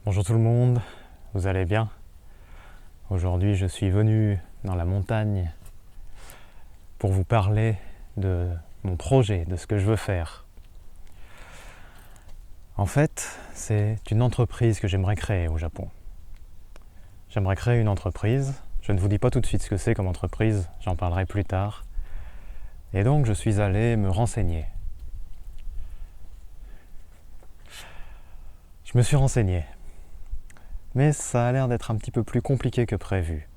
Bonjour tout le monde, vous allez bien? Aujourd'hui je suis venu dans la montagne pour vous parler de mon projet, de ce que je veux faire. En fait, c'est une entreprise que j'aimerais créer au Japon. J'aimerais créer une entreprise, je ne vous dis pas tout de suite ce que c'est comme entreprise, j'en parlerai plus tard. Et donc je suis allé me renseigner. Je me suis renseigné, mais ça a l'air d'être un petit peu plus compliqué que prévu.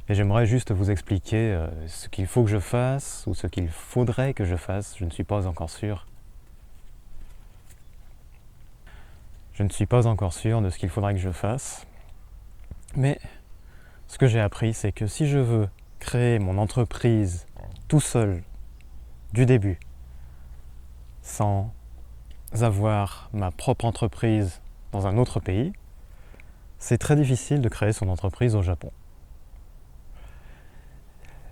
Et j'aimerais juste vous expliquer ce qu'il faut que je fasse ou ce qu'il faudrait que je fasse, je ne suis pas encore sûr. Je ne suis pas encore sûr de ce qu'il faudrait que je fasse, mais ce que j'ai appris, c'est que si je veux créer mon entreprise tout seul, du début, sans avoir ma propre entreprise dans un autre pays, c'est très difficile de créer son entreprise au Japon.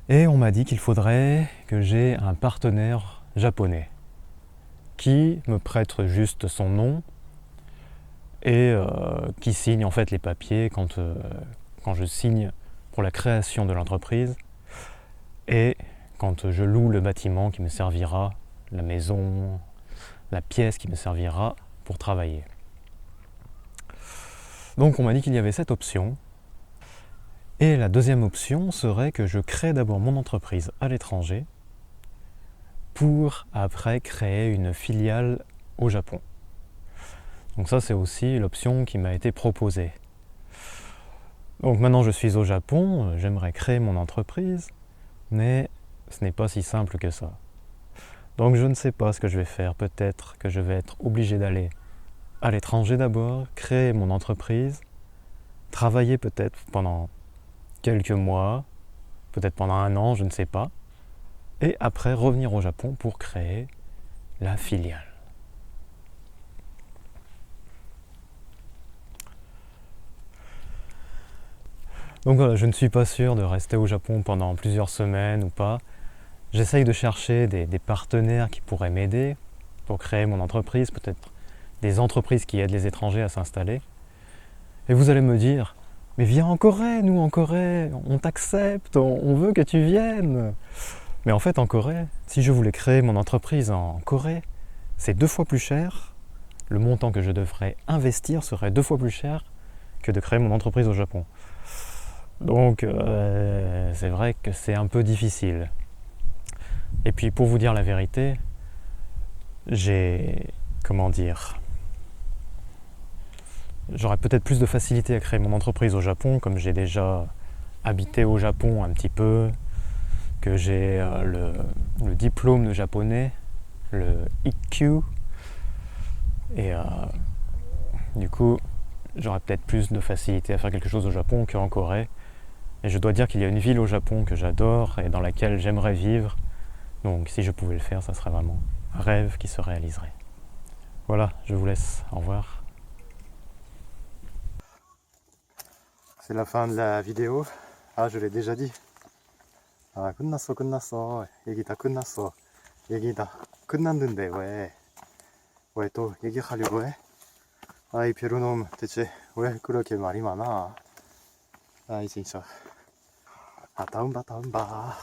Et on m'a dit qu'il faudrait que j'ai un partenaire japonais qui me prête juste son nom et qui signe en fait les papiers quand je signe pour la création de l'entreprise et quand je loue le bâtiment qui me servira, la maison, la pièce qui me servira pour travailler. Donc on m'a dit qu'il y avait cette option. Et la deuxième option serait que je crée d'abord mon entreprise à l'étranger pour après créer une filiale au Japon. Donc ça c'est aussi l'option qui m'a été proposée. Donc maintenant je suis au Japon, j'aimerais créer mon entreprise, mais ce n'est pas si simple que ça. Donc je ne sais pas ce que je vais faire, peut-être que je vais être obligé d'aller à l'étranger d'abord, créer mon entreprise, travailler peut-être pendant quelques mois, peut-être pendant un an, je ne sais pas, et après revenir au Japon pour créer la filiale. Donc voilà, je ne suis pas sûr de rester au Japon pendant plusieurs semaines ou pas. J'essaye de chercher des partenaires qui pourraient m'aider pour créer mon entreprise, peut-être des entreprises qui aident les étrangers à s'installer. Et vous allez me dire, mais viens en Corée, nous en Corée, on t'accepte, on veut que tu viennes. Mais en fait en Corée, si je voulais créer mon entreprise en Corée, c'est 2 fois plus cher, le montant que je devrais investir serait 2 fois plus cher que de créer mon entreprise au Japon. Donc c'est vrai que c'est un peu difficile. Et puis pour vous dire la vérité, j'aurais peut-être plus de facilité à créer mon entreprise au Japon, comme j'ai déjà habité au Japon un petit peu, que j'ai le diplôme de japonais, le Ikkyu, et du coup j'aurais peut-être plus de facilité à faire quelque chose au Japon qu'en Corée. Et je dois dire qu'il y a une ville au Japon que j'adore et dans laquelle j'aimerais vivre, donc si je pouvais le faire, ça serait vraiment un rêve qui se réaliserait. Voilà, je vous laisse, au revoir. C'est la fin de la vidéo. Ah, je l'ai déjà dit. 아, 끝났어. 얘기 다 끝났어. 얘기 다 끝났는데 왜 또 얘기하려고 해? 아, 이 베르놈 대체 왜 그렇게 말이 많아? 아, 진짜. 아, 다음 봐.